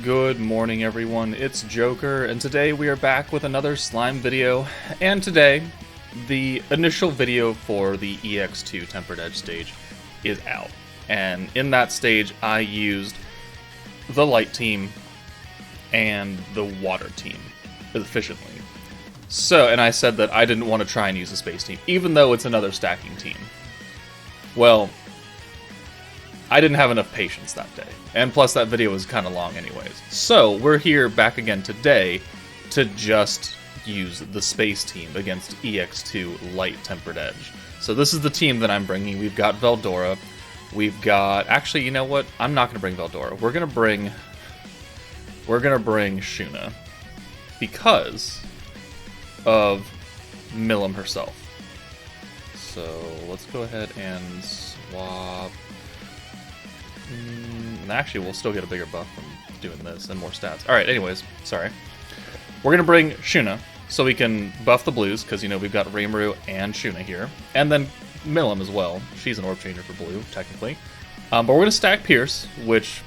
Good morning, everyone. It's Joker, and today we are back with another slime video. And today, the initial video for the EX2 Tempered Edge stage is out. And in that stage, I used the light team and the water team efficiently. And I said that I didn't want to try and use the space team, even though it's another stacking team. Well, I didn't have enough patience that day. And plus that video was kind of long anyways. So we're here back again today to just use the space team against EX2 Light Tempered Edge. So this is the team that I'm bringing. We've got Veldora. We've got... Actually, you know what? I'm not going to bring Veldora. We're going to bring Shuna. Because of Milim herself. So let's go ahead and swap... And actually, we'll still get a bigger buff from doing this and more stats. Alright, anyways, sorry. We're going to bring Shuna, so we can buff the blues, because, you know, we've got Rimuru and Shuna here. And then Milim as well. She's an orb changer for blue, technically. But we're going to stack Pierce, which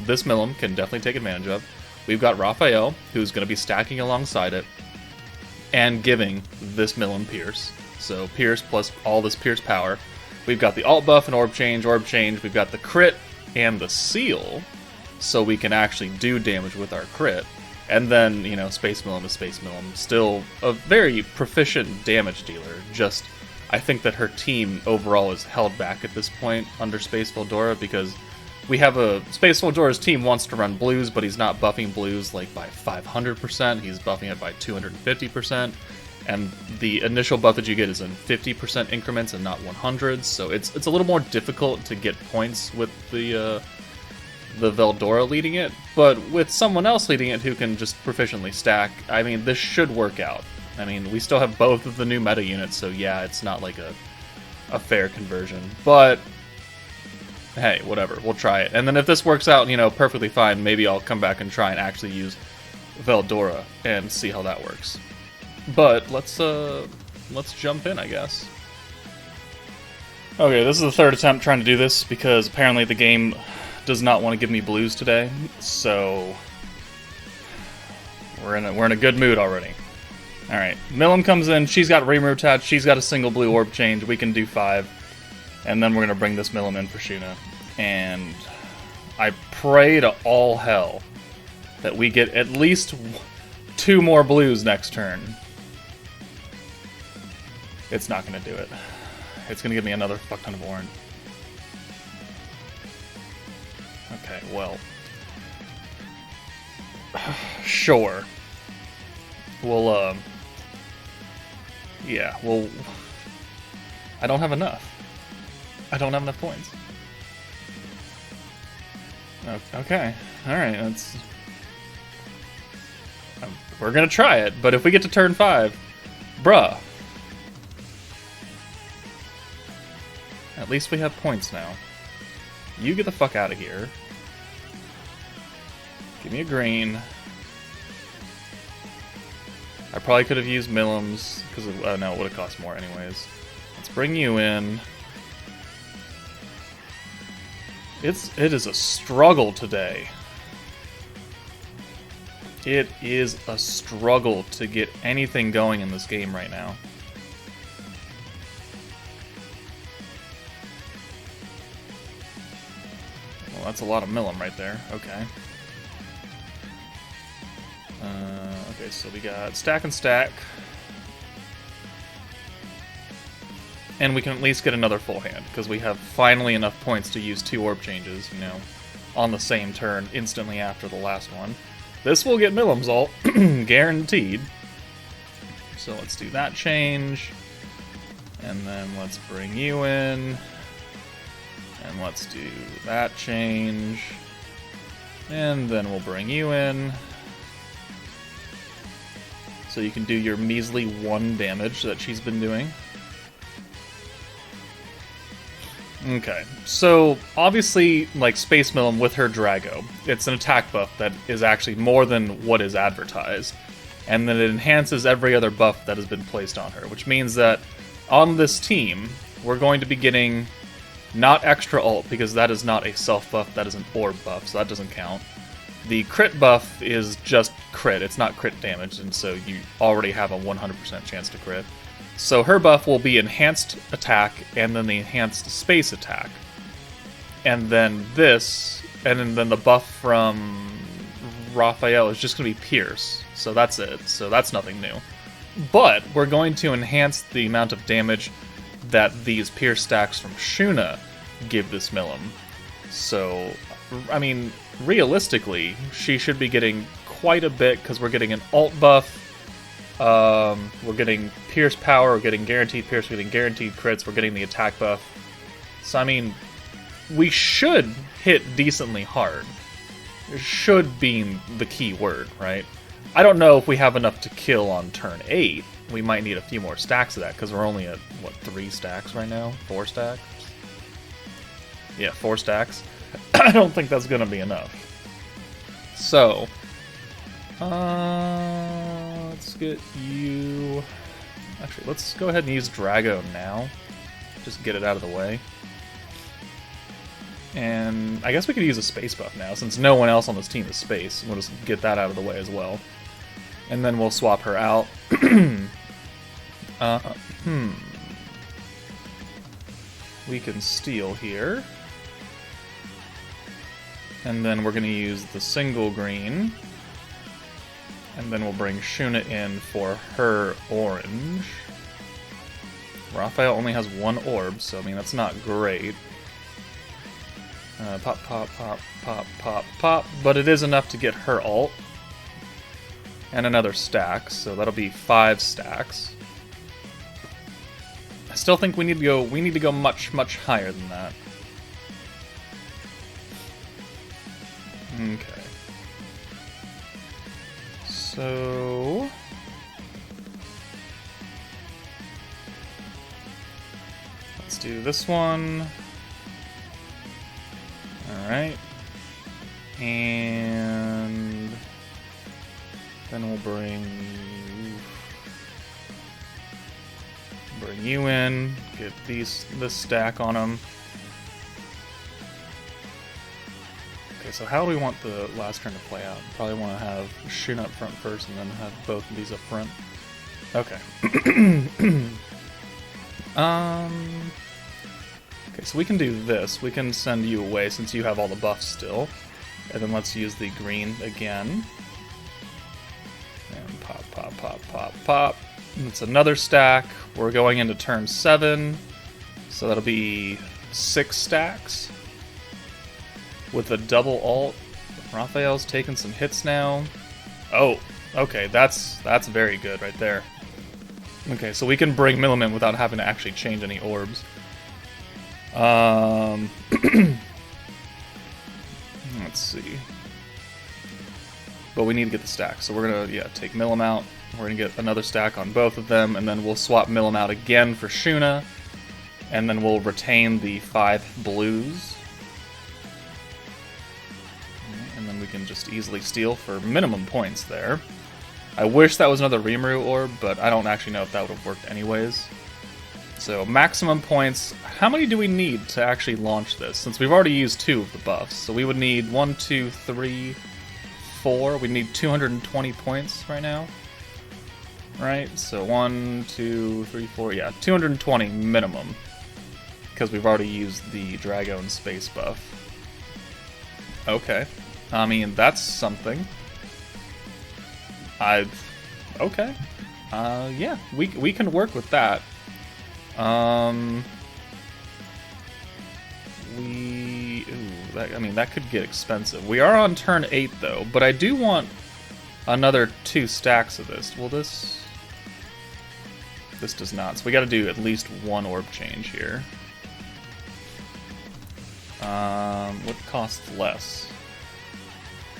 this Milim can definitely take advantage of. We've got Raphael, who's going to be stacking alongside it, and giving this Milim Pierce. So Pierce plus all this Pierce power. We've got the alt buff and orb change. We've got the crit and the seal, so we can actually do damage with our crit. And then, you know, Space Milim is Space Milim. Still a very proficient damage dealer. Just, I think that her team overall is held back at this point under Space Veldora, because we have Space Veldora's team wants to run blues, but he's not buffing blues like by 500%. He's buffing it by 250%. And the initial buff that you get is in 50% increments and not 100s, so it's a little more difficult to get points with the Veldora leading it, but with someone else leading it who can just proficiently stack, I mean, this should work out. I mean, we still have both of the new meta units, so yeah, it's not like a fair conversion, but hey, whatever, we'll try it. And then if this works out, you know, perfectly fine, maybe I'll come back and try and actually use Veldora and see how that works. But let's jump in, I guess. Okay, this is the third attempt trying to do this, because apparently the game does not want to give me blues today, so we're in a good mood already. Alright, Milim comes in, she's got Rimuru attached, she's got a single blue orb change, we can do 5, and then we're going to bring this Milim in for Shuna. And I pray to all hell that we get at least 2 more blues next turn. It's not going to do it. It's going to give me another fuck ton of orange. Okay, well. Sure. We'll, yeah, well... I don't have enough. I don't have enough points. Okay, alright, that's... We're going to try it, but if we get to turn 5, bruh. At least we have points now. You get the fuck out of here. Give me a green. I probably could have used Milim's, because no, it would have cost more anyways. Let's bring you in. It is a struggle today. It is a struggle to get anything going in this game right now. Well, that's a lot of Milim right there. Okay. Okay, so we got stack and stack. And we can at least get another full hand, because we have finally enough points to use 2 orb changes, you know, on the same turn, instantly after the last one. This will get Milim's ult, guaranteed. So let's do that change. And then let's bring you in. And let's do that change. And then we'll bring you in. So you can do your measly 1 damage that she's been doing. Okay, so obviously, like Space Milim with her Drago, it's an attack buff that is actually more than what is advertised. And then it enhances every other buff that has been placed on her, which means that on this team, we're going to be getting not extra ult, because that is not a self buff, that is an orb buff, so that doesn't count. The crit buff is just crit, it's not crit damage, and so you already have a 100% chance to crit. So her buff will be enhanced attack, and then the enhanced space attack. And then this, and then the buff from Raphael is just going to be Pierce. So that's it. So that's nothing new. But we're going to enhance the amount of damage that these Pierce stacks from Shuna give this Milim. So, I mean, realistically, she should be getting quite a bit because we're getting an alt buff. We're getting Pierce power, we're getting guaranteed Pierce, we're getting guaranteed crits, we're getting the attack buff. So, I mean, we should hit decently hard. Should being the key word, right? I don't know if we have enough to kill on turn 8. We might need a few more stacks of that, because we're only at, what, 3 stacks right now? 4 stacks? Yeah, 4 stacks. I don't think that's going to be enough. So, let's get you... Actually, let's go ahead and use Drago now. Just get it out of the way. And I guess we could use a space buff now, since no one else on this team is space. We'll just get that out of the way as well. And then we'll swap her out. We can steal here. And then we're going to use the single green. And then we'll bring Shuna in for her orange. Raphael only has 1 orb, so I mean, that's not great. Pop, pop, pop, pop, pop, pop. But it is enough to get her ult. And another stack, so that'll be 5 stacks. I still think we need to go much, much higher than that. Okay. So... let's do this one. Alright. And... then we'll bring you in, get this stack on them. Okay, so how do we want the last turn to play out? Probably want to have Shun up front first and then have both of these up front. Okay. Okay, so we can do this. We can send you away since you have all the buffs still. And then let's use the green again. And pop, pop, pop, pop, pop. It's another stack. We're going into turn 7. So that'll be 6 stacks. With a double ult. Raphael's taking some hits now. Oh, okay, that's very good right there. Okay, so we can bring Milim in without having to actually change any orbs. Let's see. But we need to get the stack, so we're gonna take Milim out. We're gonna get another stack on both of them, and then we'll swap Milim out again for Shuna, and then we'll retain the 5 blues. And then we can just easily steal for minimum points there. I wish that was another Rimuru orb, but I don't actually know if that would have worked anyways. So maximum points. How many do we need to actually launch this? Since we've already used 2 of the buffs, so we would need 1, 2, 3, 4. We need 220 points right now. Right? So 1, 2, 3, 4. Yeah, 220 minimum. Because we've already used the Dragon Space buff. Okay. I mean, that's something. Okay. Yeah, we can work with that. That could get expensive. We are on turn 8 though, but I do want another 2 stacks of this. Will this? This does not. So we got to do at least 1 orb change here. What costs less?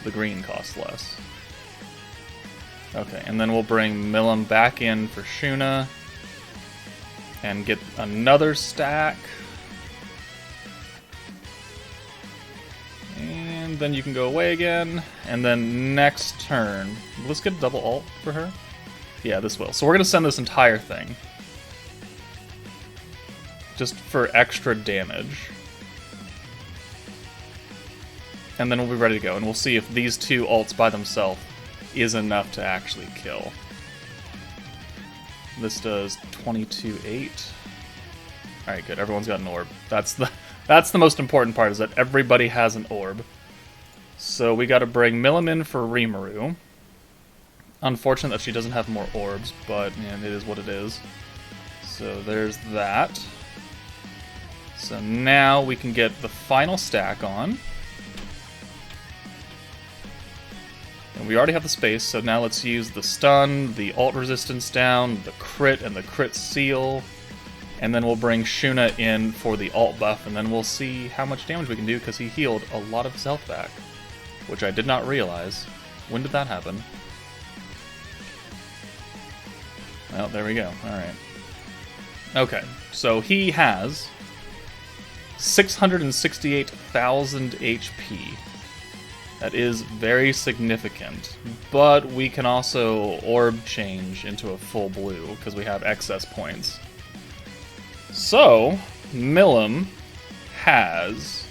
The green costs less. Okay, and then we'll bring Milim back in for Shuna. And get another stack. And then you can go away again. And then next turn... let's get a double ult for her. Yeah, this will. So we're going to send this entire thing. Just for extra damage. and then we'll be ready to go. And we'll see if these two ults by themselves is enough to actually kill. This does 22-8. Alright, good. Everyone's got an orb. That's the most important part, is that everybody has an orb. So we gotta bring Milim in for Rimuru. Unfortunate that she doesn't have more orbs, but man, it is what it is. So there's that. So now we can get the final stack on. And we already have the space, so now let's use the stun, the ult resistance down, the crit, and the crit seal. And then we'll bring Shuna in for the ult buff, and then we'll see how much damage we can do, because he healed a lot of his health back. Which I did not realize. When did that happen? Well, there we go. Alright. Okay, so he has 668,000 HP. That is very significant, but we can also orb change into a full blue because we have excess points. So, Milim has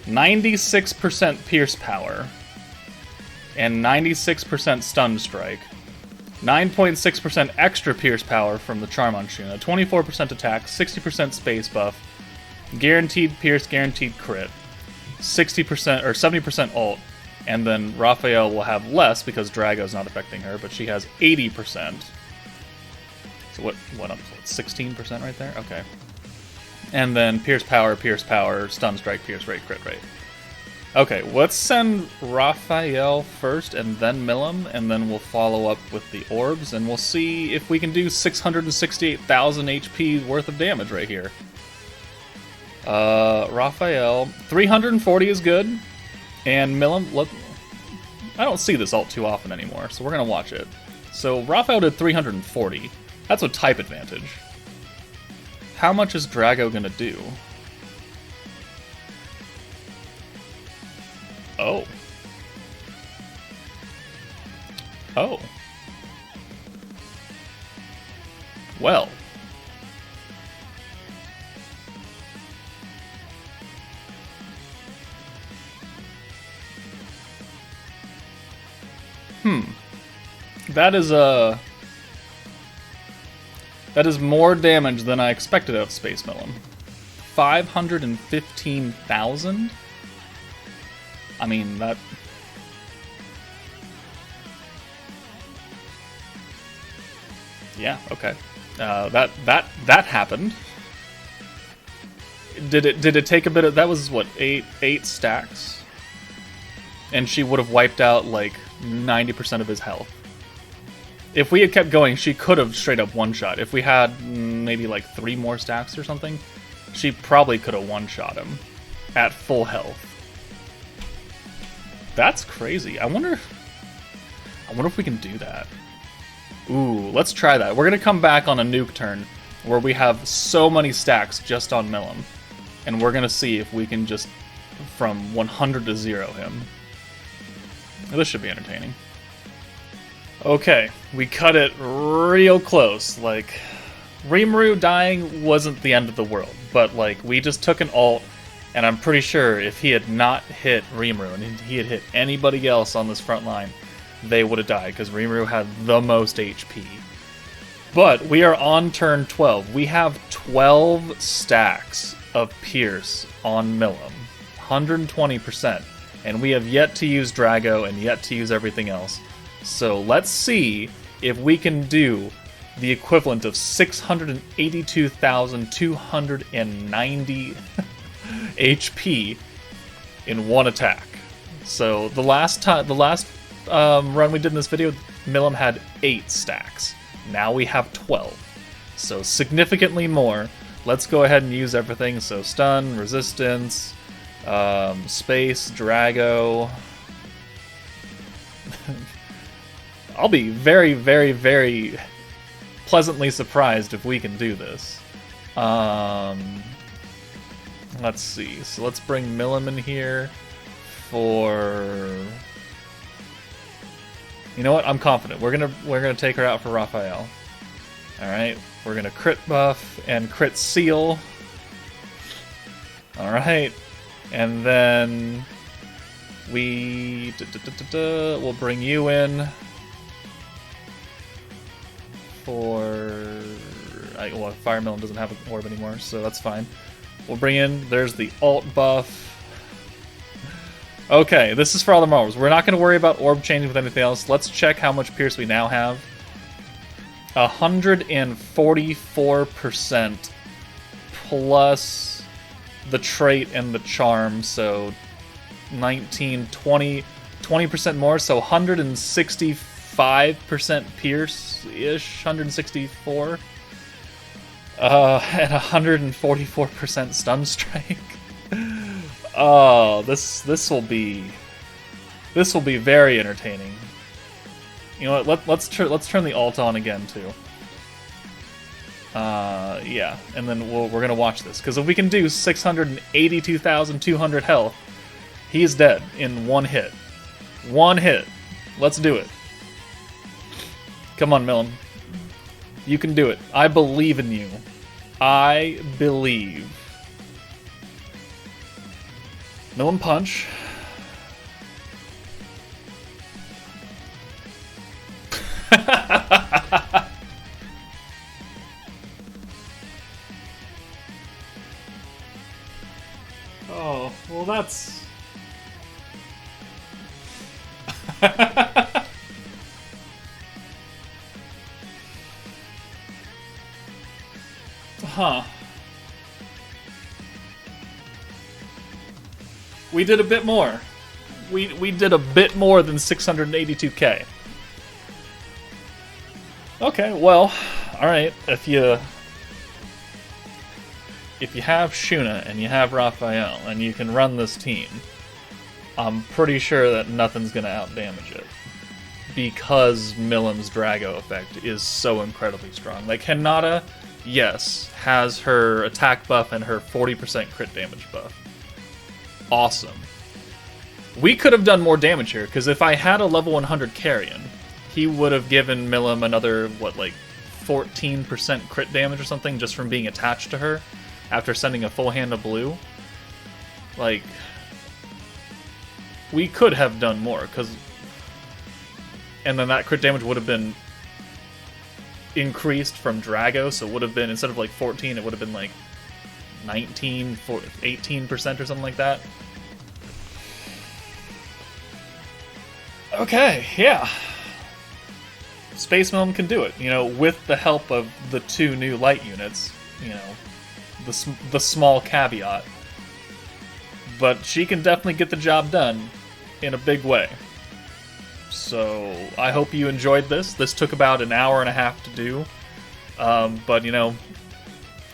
96% pierce power and 96% stun strike, 9.6% extra pierce power from the charm on Shuna, 24% attack, 60% space buff, guaranteed pierce, guaranteed crit, 60% or 70% ult, and then Raphael will have less because Drago's not affecting her, but she has 80%. So what 16% right there? Okay. And then pierce power, stun strike, pierce rate, crit rate. Okay, let's send Raphael first and then Milim, and then we'll follow up with the orbs, and we'll see if we can do 668,000 HP worth of damage right here. Raphael, 340 is good, and Milim, I don't see this ult too often anymore, so we're gonna watch it. So Raphael did 340. That's a type advantage. How much is Drago gonna do? Oh. Oh. Well. That is more damage than I expected out of Space Milim. 515,000? I mean, that... Yeah, okay. That happened. Did it take a bit of... That was, what, 8 stacks? And she would have wiped out, like, 90% of his health. If we had kept going, she could have straight up one-shot. If we had maybe, like, 3 more stacks or something, she probably could have one-shot him at full health. That's crazy. I wonder if we can do that. Ooh, let's try that. We're gonna come back on a nuke turn where we have so many stacks just on Milim, and we're gonna see if we can just from 100 to 0 him. This should be entertaining. Okay, we cut it real close. Like, Rimuru dying wasn't the end of the world, but like we just took an ult, and I'm pretty sure if he had not hit Rimuru and he had hit anybody else on this front line, they would have died because Rimuru had the most HP. But we are on turn 12. We have 12 stacks of Pierce on Milim, 120%, and we have yet to use Drago and yet to use everything else. So let's see if we can do the equivalent of 682,290 HP in one attack. So the last run we did in this video, Milim had 8 stacks. Now we have 12. So significantly more. Let's go ahead and use everything. So stun, resistance, space, Drago. I'll be very, very, very pleasantly surprised if we can do this. Let's see. So let's bring Milim in here for... You know what? I'm confident. We're gonna take her out for Raphael. Alright. We're gonna crit buff and crit seal. Alright. And then We'll bring you in for... well, Fire Milim doesn't have an orb anymore, so that's fine. We'll bring in... There's the alt buff. Okay, this is for all the mobs. We're not going to worry about orb changing with anything else. Let's check how much Pierce we now have. 144% plus the trait and the charm, so 19, 20% more, so 165% Pierce-ish, 164. And 144% stun strike. Oh, this will be very entertaining. You know what? Let's turn the alt on again too. Yeah, and then we're gonna watch this because if we can do 682,200 health, he's dead in one hit. One hit. Let's do it. Come on, Milim. You can do it. I believe in you. I believe. Milim punch. Oh, well that's... Huh. We did a bit more. We did a bit more than 682k. Okay, well, alright, if you have Shuna and you have Raphael and you can run this team, I'm pretty sure that nothing's gonna outdamage it. Because Milim's Drago effect is so incredibly strong. Like, Hinata, yes, has her attack buff and her 40% crit damage buff. Awesome. We could have done more damage here, because if I had a level 100 Carrion, he would have given Milim another, what, like 14% crit damage or something just from being attached to her after sending a full hand of blue. Like, we could have done more, because... And then that crit damage would have been increased from Drago, so it would have been, instead of like 14, it would have been like 19, 18% or something like that. Okay, yeah. Space Milim can do it, you know, with the help of the 2 new light units, you know, the small caveat. But she can definitely get the job done in a big way. So, I hope you enjoyed this. This took about an hour and a half to do. But, you know,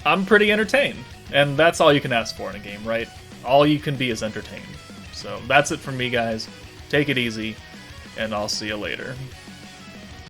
I'm pretty entertained. And that's all you can ask for in a game, right? All you can be is entertained. So, that's it from me, guys. Take it easy, and I'll see you later.